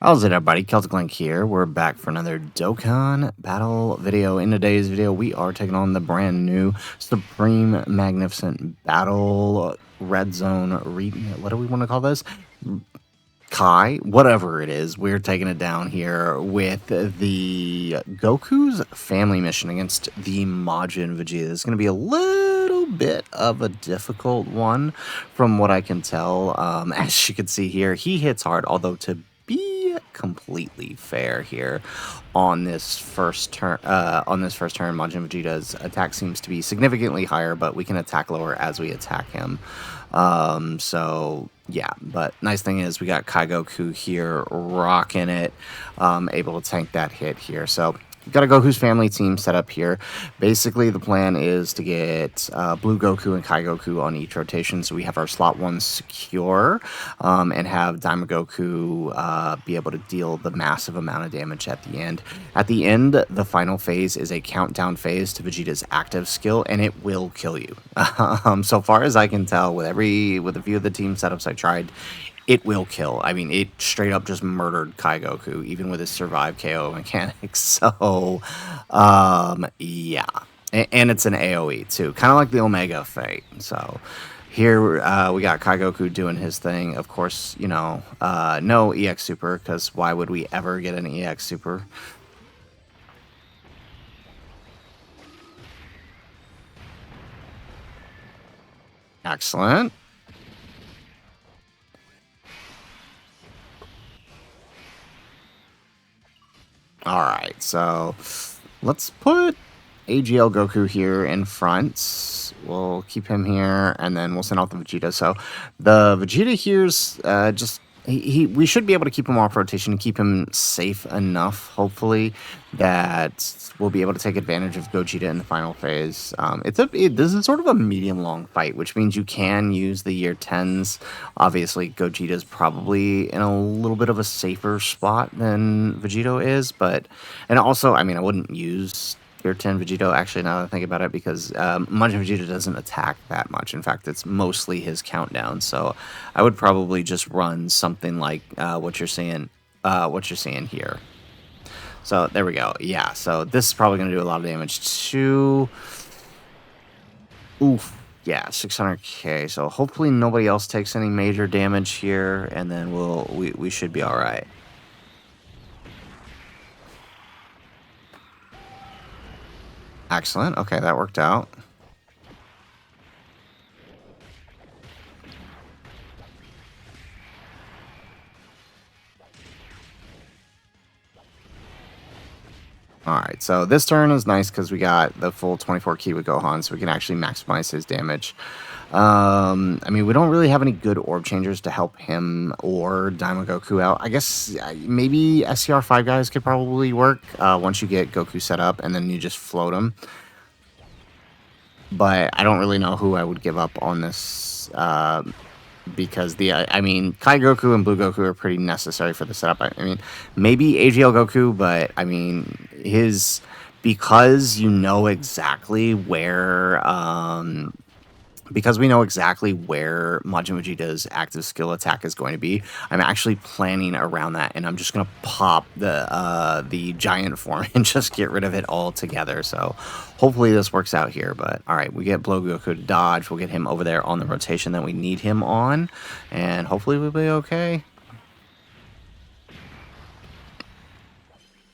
How's it, everybody? Celtic Link here. We're back for another Dokkan Battle video. In today's video, we are taking on the brand new Supreme Magnificent Battle Red Zone. What do we want to call this? Kai, whatever it is. We're taking it down here with the Goku's family mission against the Majin Vegeta. It's going to be a little bit of a difficult one from what I can tell. As you can see here, he hits hard, although to be completely fair here on this first turn, Majin Vegeta's attack seems to be significantly higher, but we can attack lower as we attack him. So yeah, but nice thing is we got Kai Goku here rocking it, able to tank that hit here. So got a Goku's family team set up here. Basically, the plan is to get Blue Goku and Kai Goku on each rotation, so we have our slot 1 secure, and have Diamond Goku be able to deal the massive amount of damage at the end. At the end, the final phase is a countdown phase to Vegeta's active skill, and it will kill you. So far as I can tell, with a few of the team setups I tried, it will kill. I mean, it straight up just murdered Kai Goku, even with his survive KO mechanics. So, yeah. And it's an AoE, too. Kind of like the Omega Fate. So, here we got Kai Goku doing his thing. Of course, you know, no EX Super, because why would we ever get an EX Super? Excellent. Alright, so let's put AGL Goku here in front. We'll keep him here, and then we'll send out the Vegeta. So the Vegeta here's just... we should be able to keep him off rotation and keep him safe enough, hopefully, that we'll be able to take advantage of Gogeta in the final phase. This is sort of a medium-long fight, which means you can use the year 10s. Obviously, Gogeta's probably in a little bit of a safer spot than Vegito is, but... And also, I mean, I wouldn't use Year 10 Vegito, actually, now that I think about it, because Majin Vegeta doesn't attack that much. In fact, it's mostly his countdown. So I would probably just run something like what you're seeing here. So there we go. Yeah, so this is probably going to do a lot of damage too. Oof. Yeah, 600k. So hopefully nobody else takes any major damage here, and then we should be all right. Excellent. Okay, that worked out. Alright, so this turn is nice because we got the full 24 key with Gohan, so we can actually maximize his damage. I mean, we don't really have any good orb changers to help him or Daima Goku out. I guess maybe SCR5 guys could probably work once you get Goku set up, and then you just float him. But I don't really know who I would give up on this, because I mean, Kai Goku and Blue Goku are pretty necessary for the setup. I mean, maybe AGL Goku, but I mean, because you know exactly where, because we know exactly where Majin Vegeta's active skill attack is going to be, I'm actually planning around that, and I'm just gonna pop the giant form and just get rid of it altogether. So hopefully this works out here. But all right, we get Blue Goku to dodge. We'll get him over there on the rotation that we need him on, and hopefully we'll be okay.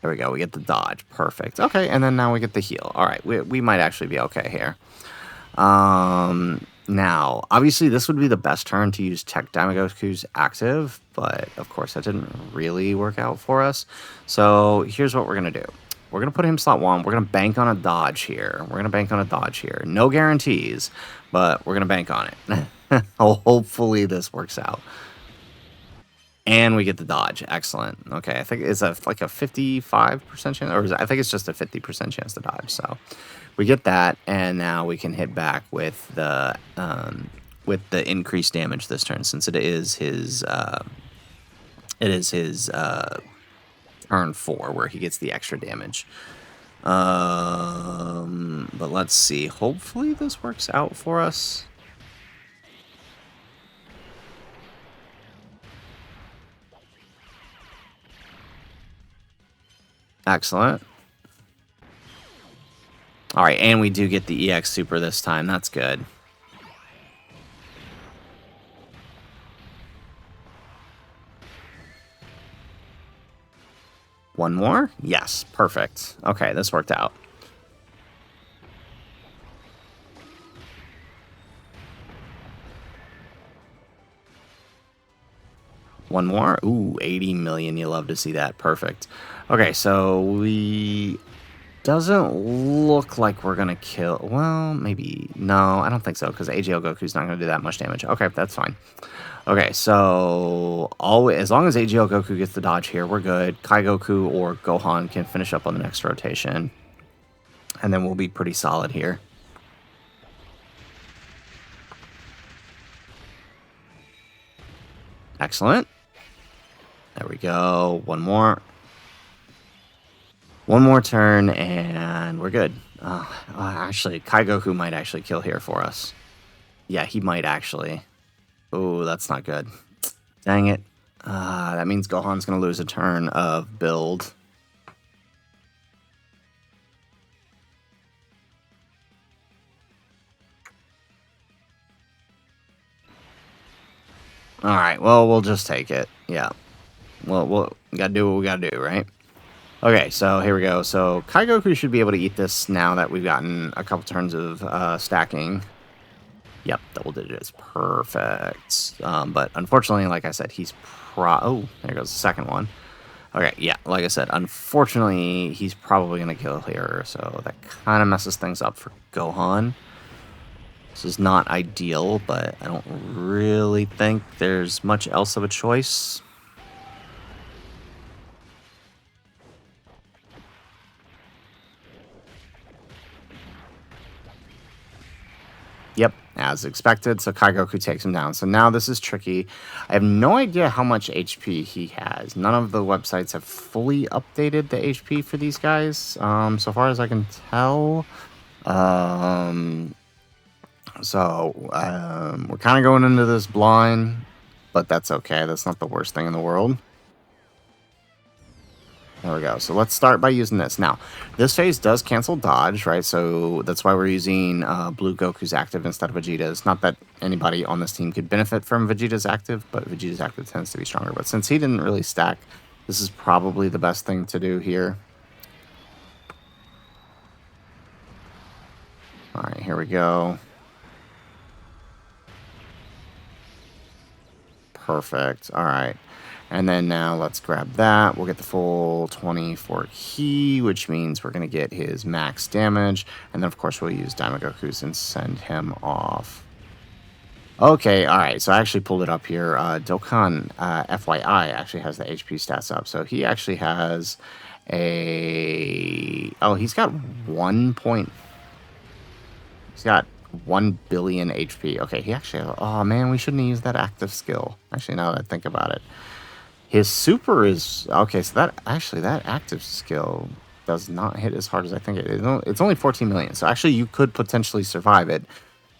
There we go. We get the dodge. Perfect. Okay, and then now we get the heal. All right, we might actually be okay here. Now, obviously, this would be the best turn to use Tech Goku's active, but of course, that didn't really work out for us. So here's what we're going to do. We're going to put him slot 1. We're going to bank on a dodge here. No guarantees, but we're going to bank on it. Hopefully, this works out. And we get the dodge. Excellent. Okay, I think it's like a 55% chance, or I think it's just a 50% chance to dodge. So we get that, and now we can hit back with the increased damage this turn, since it is his turn 4 where he gets the extra damage. But let's see. Hopefully this works out for us. Excellent. All right, and we do get the EX Super this time. That's good. One more? Yes, perfect. Okay, this worked out. One more? Ooh, 80 million. You love to see that. Perfect. Okay, so we... Doesn't look like we're going to kill... Well, maybe... No, I don't think so, because AGL Goku's not going to do that much damage. Okay, that's fine. Okay, so... as long as AGL Goku gets the dodge here, we're good. Kai Goku or Gohan can finish up on the next rotation. And then we'll be pretty solid here. Excellent. There we go. One more. One more turn, and we're good. Actually, Kai Goku might actually kill here for us. Yeah, he might actually. Oh, that's not good. Dang it. That means Gohan's going to lose a turn of build. Alright, well, we'll just take it. Yeah. Well, we gotta do what we gotta do, right? Okay, so here we go. So Kai Goku should be able to eat this now that we've gotten a couple turns of stacking. Yep, double digits. Perfect. But unfortunately, like I said, he's oh, there goes the second one. Okay, yeah, like I said, unfortunately, he's probably going to kill here, so that kind of messes things up for Gohan. This is not ideal, but I don't really think there's much else of a choice. Yep, as expected, so Kai Goku takes him down. So now this is tricky. I have no idea how much HP he has. None of the websites have fully updated the HP for these guys, so far as I can tell. We're kind of going into this blind, but that's okay. That's not the worst thing in the world. There we go. So let's start by using this. Now, this phase does cancel dodge, right? So that's why we're using Blue Goku's active instead of Vegeta's. Not that anybody on this team could benefit from Vegeta's active, but Vegeta's active tends to be stronger. But since he didn't really stack, this is probably the best thing to do here. All right, here we go. Perfect. All right. And then now let's grab that. We'll get the full 20 for Ki, which means we're going to get his max damage. And then, of course, we'll use Daimagoku's and send him off. Okay, all right. So I actually pulled it up here. Dokkan, FYI, actually has the HP stats up. So he actually has a... Oh, he's got 1 billion HP. Okay, he actually... Oh, man, we shouldn't have used that active skill. Actually, now that I think about it. His super is... Okay, so that active skill does not hit as hard as I think it is. It's only 14 million, so actually you could potentially survive it,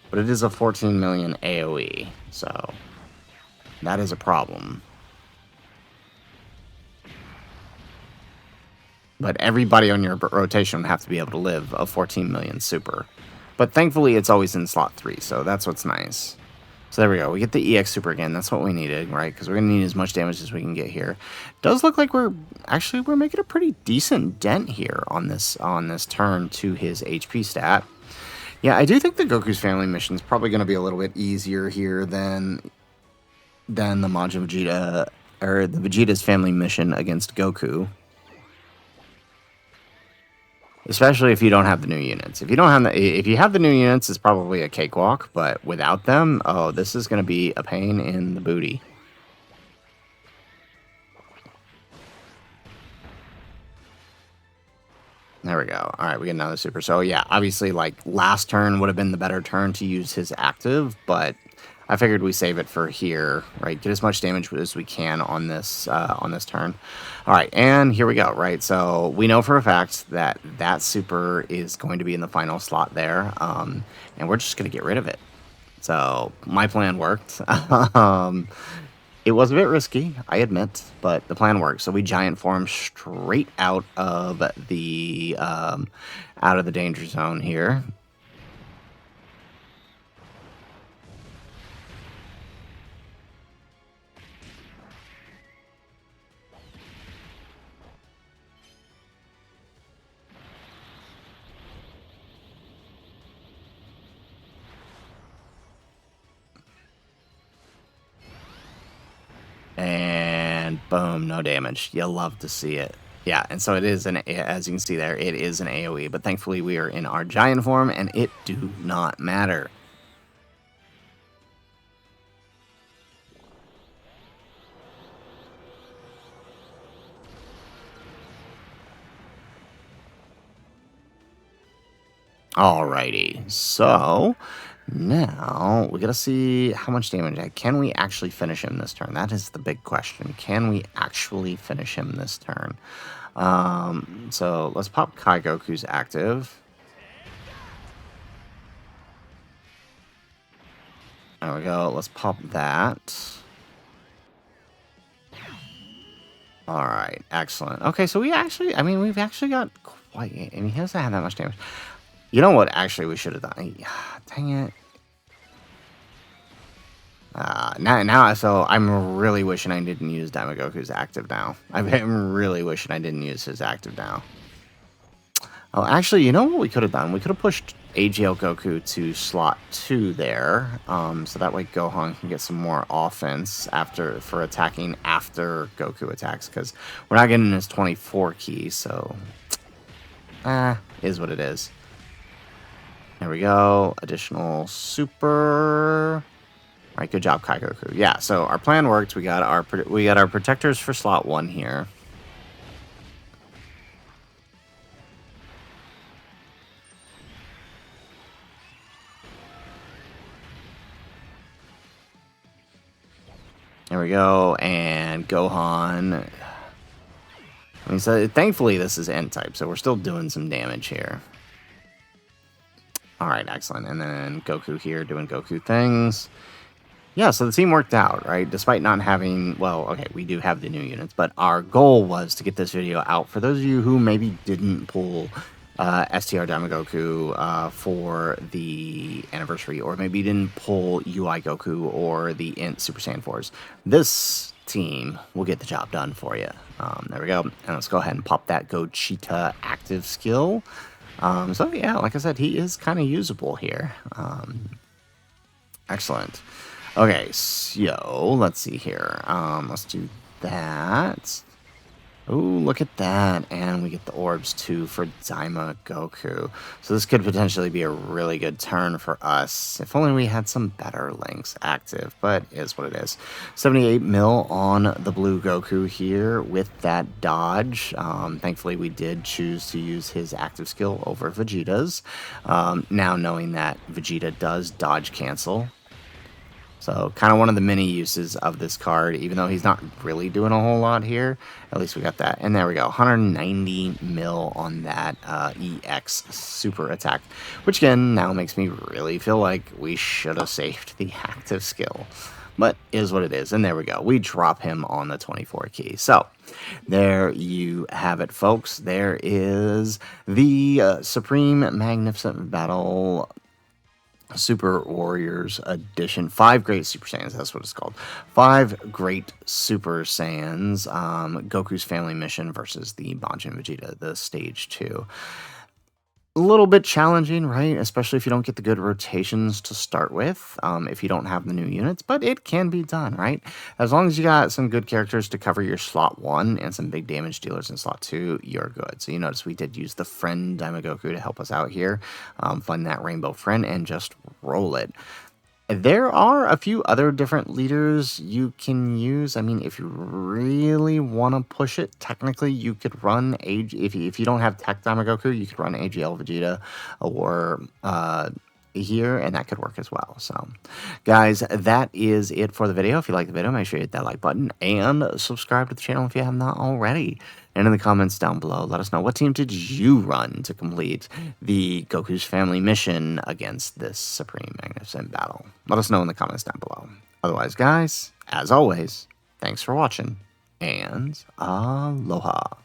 but it is a 14 million AoE, so that is a problem. But everybody on your rotation would have to be able to live a 14 million super. But thankfully, it's always in slot 3, so that's what's nice. So there we go. We get the EX Super again. That's what we needed, right? Because we're going to need as much damage as we can get here. Does look like we're making a pretty decent dent here on this turn to his HP stat. Yeah, I do think the Goku's family mission is probably going to be a little bit easier here than the Majin Vegeta, or the Vegeta's family mission against Goku. Especially if you don't have the new units. If you have the new units, it's probably a cakewalk. But without them, oh, this is going to be a pain in the booty. There we go. All right, we get another super. So yeah, obviously, like last turn would have been the better turn to use his active, but I figured we save it for here, right? Get as much damage as we can on this turn. All right, and here we go, right? So we know for a fact that that super is going to be in the final slot there, and we're just going to get rid of it. So my plan worked. It was a bit risky, I admit, but the plan worked. So we giant form straight out of the danger zone here. And boom, no damage. You'll love to see it. Yeah, and so it is as you can see there, it is an AoE, but thankfully we are in our giant form, and it do not matter. Alrighty, so now we gotta see how much damage. Can we actually finish him this turn? That is the big question. Can we actually finish him this turn? So let's pop Kai Goku's active. There we go. Let's pop that. All right, excellent. Okay, so we've actually got quite. I mean, he doesn't have that much damage. You know what? Actually, we should have done. Dang it. So I'm really wishing I didn't use Damagoku's active now. I'm really wishing I didn't use his active now. Oh, actually, you know what we could have done? We could have pushed AGL Goku to slot 2 there, so that way Gohan can get some more offense for attacking after Goku attacks, because we're not getting his 24 key, so is what it is. There we go. Additional super. All right, good job, Kai Goku. Yeah, so our plan worked. We got our protectors for slot 1 here. There we go, and Gohan. I mean, so thankfully this is N-type, so we're still doing some damage here. All right, excellent. And then Goku here doing Goku things. Yeah, so the team worked out, right? Despite not having, well, okay, we do have the new units, but our goal was to get this video out for those of you who maybe didn't pull STR Damagoku for the anniversary, or maybe didn't pull UI Goku or the Int Super Saiyan 4s. This team will get the job done for you. There we go. And let's go ahead and pop that Gogeta active skill. So yeah, like I said, he is kind of usable here. Excellent. Okay, so let's see here. Let's do that. Oh, look at that. And we get the orbs too for Daima Goku. So this could potentially be a really good turn for us. If only we had some better links active, but it is what it is. 78 mil on the blue Goku here with that dodge. Thankfully, we did choose to use his active skill over Vegeta's. Now knowing that Vegeta does dodge cancel. So kind of one of the many uses of this card, even though he's not really doing a whole lot here. At least we got that. And there we go, 190 mil on that EX super attack, which again now makes me really feel like we should have saved the active skill. But is what it is. And there we go. We drop him on the 24 key. So there you have it, folks. There is the Supreme Magnificent Battle Super Warriors Edition. 5 Great Super Saiyans, that's what it's called. 5 Great Super Saiyans. Goku's Family Mission versus the Majin Vegeta, the Stage 2. A little bit challenging, right? Especially if you don't get the good rotations to start with, if you don't have the new units, but it can be done, right? As long as you got some good characters to cover your slot 1 and some big damage dealers in slot 2, you're good. So you notice we did use the friend Daimagoku to help us out here. Find that rainbow friend and just roll it. There are a few other different leaders you can use. I mean, if you really want to push it, technically you could run if you don't have Tech Damagoku, you could run AGL Vegeta or here, and that could work as well. So, guys, that is it for the video. If you like the video, make sure you hit that like button and subscribe to the channel if you have not already. And in the comments down below, let us know, what team did you run to complete the Goku's Family Mission against this Supreme Magnificent Battle? Let us know in the comments down below. Otherwise, guys, as always, Thanks for watching, and aloha.